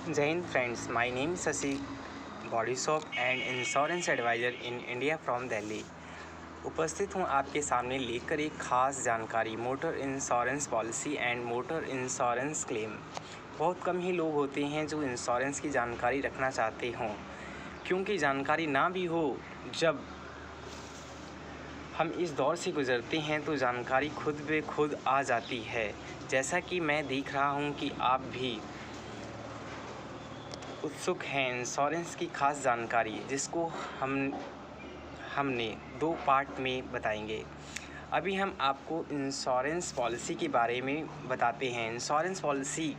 जय Hind friends, my name is Shashi, body shop and insurance adviser in India from Delhi. उपस्थित हूँ आपके सामने लेकर एक ख़ास जानकारी motor insurance policy and motor insurance claim. बहुत कम ही लोग होते हैं जो इंश्योरेंस की जानकारी रखना चाहते हों, क्योंकि जानकारी ना भी हो। जब हम इस दौर से गुज़रते हैं तो जानकारी खुद ब खुद आ जाती है। जैसा कि मैं देख रहा हूँ कि आप भी उत्सुक हैं इंश्योरेंस की खास जानकारी, जिसको हमने 2 पार्ट में बताएंगे। अभी हम आपको इंश्योरेंस पॉलिसी के बारे में बताते हैं। इंश्योरेंस पॉलिसी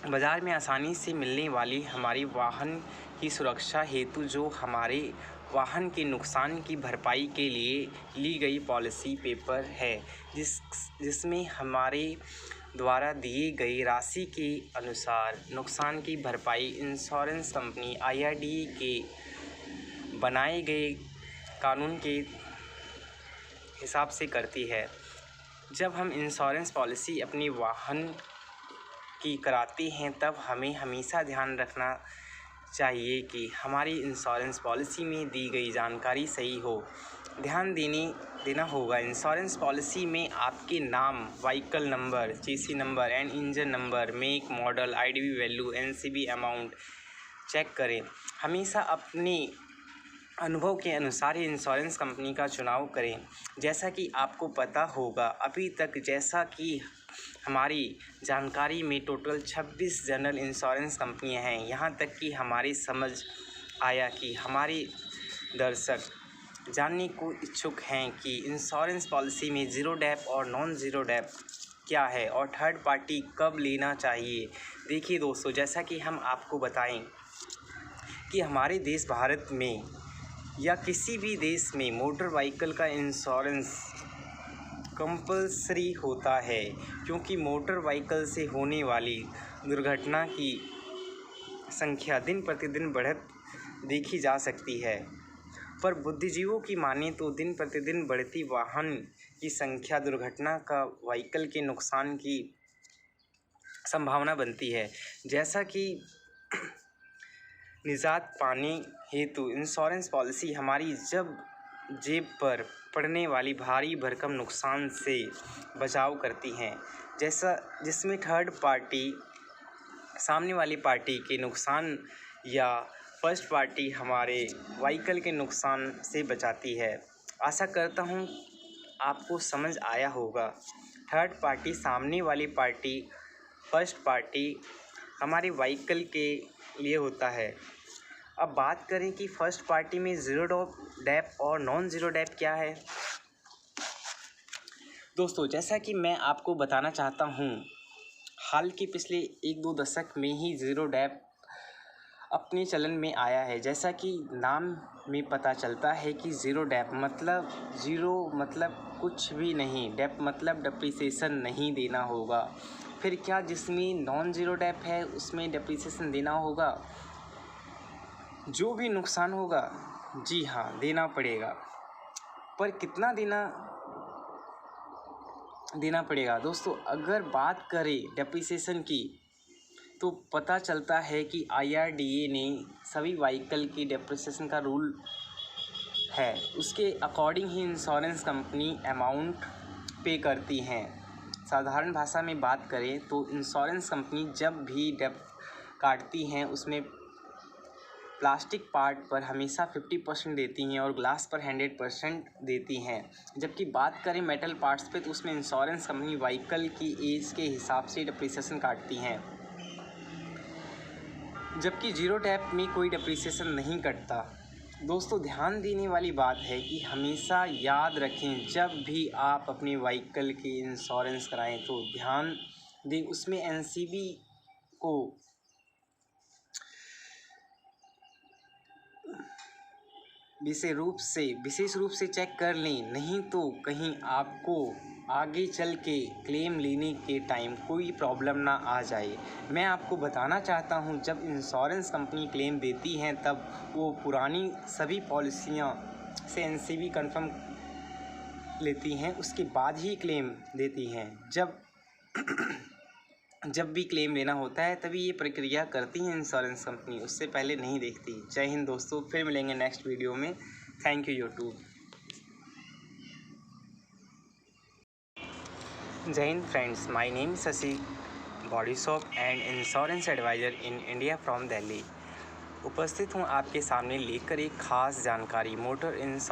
बाज़ार में आसानी से मिलने वाली हमारी वाहन की सुरक्षा हेतु जो हमारे वाहन के नुकसान की भरपाई के लिए ली गई पॉलिसी पेपर है, जिसमें हमारे द्वारा दिए गई राशि के अनुसार नुकसान की भरपाई इंश्योरेंस कंपनी IRDAI के बनाए गए कानून के हिसाब से करती है। जब हम इंश्योरेंस पॉलिसी अपने वाहन की कराते हैं तब हमें हमेशा ध्यान रखना चाहिए कि हमारी इंश्योरेंस पॉलिसी में दी गई जानकारी सही हो। ध्यान देना होगा। इंश्योरेंस पॉलिसी में आपके नाम, vehicle number, chassis number and engine number, make, model, IDV value, NCV amount check करें। हमेशा अपने अनुभव के अनुसार ही इंश्योरेंस कंपनी का चुनाव करें। जैसा कि आपको पता होगा, अभी तक जैसा कि हमारी जानकारी में टोटल 26 जनरल इंश्योरेंस कंपनियां हैं। यहाँ तक कि हमारी समझ आया कि हमारे दर्शक जानने को इच्छुक हैं कि इंश्योरेंस पॉलिसी में ज़ीरो डेप और नॉन ज़ीरो डेप क्या है और थर्ड पार्टी कब लेना चाहिए। देखिए दोस्तों, जैसा कि हम आपको बताएं कि हमारे देश भारत में या किसी भी देश में मोटर व्हीकल का इंश्योरेंस कंपल्सरी होता है, क्योंकि मोटर व्हीकल से होने वाली दुर्घटना की संख्या दिन प्रतिदिन बढ़त देखी जा सकती है। पर बुद्धिजीवों की माने तो दिन प्रतिदिन बढ़ती वाहन की संख्या दुर्घटना का व्हीकल के नुकसान की संभावना बनती है। जैसा कि निजात पाने हेतु इंश्योरेंस पॉलिसी हमारी जब जेब पर पड़ने वाली भारी भरकम नुकसान से बचाव करती हैं, जिसमें थर्ड पार्टी, सामने वाली पार्टी के नुकसान या फर्स्ट पार्टी हमारे व्हीकल के नुकसान से बचाती है। आशा करता हूँ आपको समझ आया होगा। थर्ड पार्टी सामने वाली पार्टी, फर्स्ट पार्टी हमारे व्हीकल के लिए होता है। अब बात करें कि फर्स्ट पार्टी में ज़ीरो डेप और नॉन ज़ीरो डेप क्या है। दोस्तों, जैसा कि मैं आपको बताना चाहता हूँ, हाल के पिछले 1-2 दशक में ही ज़ीरो डेप अपने चलन में आया है। जैसा कि नाम में पता चलता है कि ज़ीरो डेप मतलब ज़ीरो मतलब कुछ भी नहीं, डेप मतलब डेप्रिसिएशन नहीं देना होगा। फिर क्या जिसमें नॉन ज़ीरो डेप है उसमें डेप्रिसिएशन देना होगा? जो भी नुकसान होगा, जी हाँ, देना पड़ेगा। पर कितना देना पड़ेगा दोस्तों? अगर बात करें डेप्रिसिएशन की, तो पता चलता है कि IRDAI ने सभी व्हीकल की डेप्रिसिएशन का रूल है, उसके अकॉर्डिंग ही इंश्योरेंस कंपनी अमाउंट पे करती हैं। साधारण भाषा में बात करें तो इंश्योरेंस कंपनी जब भी डेप काटती हैं उसमें प्लास्टिक पार्ट पर हमेशा 50% देती हैं और ग्लास पर 100% देती हैं। जबकि बात करें मेटल पार्ट्स पे तो उसमें इंश्योरेंस कंपनी व्हीकल की एज के हिसाब से डेप्रिसिएशन काटती हैं, जबकि ज़ीरो डेप में कोई डेप्रिसिएशन नहीं कटता। दोस्तों, ध्यान देने वाली बात है कि हमेशा याद रखें, जब भी आप अपने व्हीकल के इंश्योरेंस कराएं तो ध्यान दें उसमें NCV को विशेष रूप से चेक कर लें, नहीं तो कहीं आपको आगे चल के क्लेम लेने के टाइम कोई प्रॉब्लम ना आ जाए। मैं आपको बताना चाहता हूं, जब इंश्योरेंस कंपनी क्लेम देती हैं तब वो पुरानी सभी पॉलिसियां से NCV कंफर्म लेती हैं, उसके बाद ही क्लेम देती हैं। जब जब भी क्लेम लेना होता है तभी ये प्रक्रिया करती है इंश्योरेंस कंपनी, उससे पहले नहीं देखती। जय हिंद दोस्तों, फिर मिलेंगे नेक्स्ट वीडियो में। Thank you YouTube. जय Hind friends, my name is Shashi, body shop and insurance adviser in India from Delhi. उपस्थित हूँ आपके सामने लेकर एक खास जानकारी मोटर इंश्योरेंस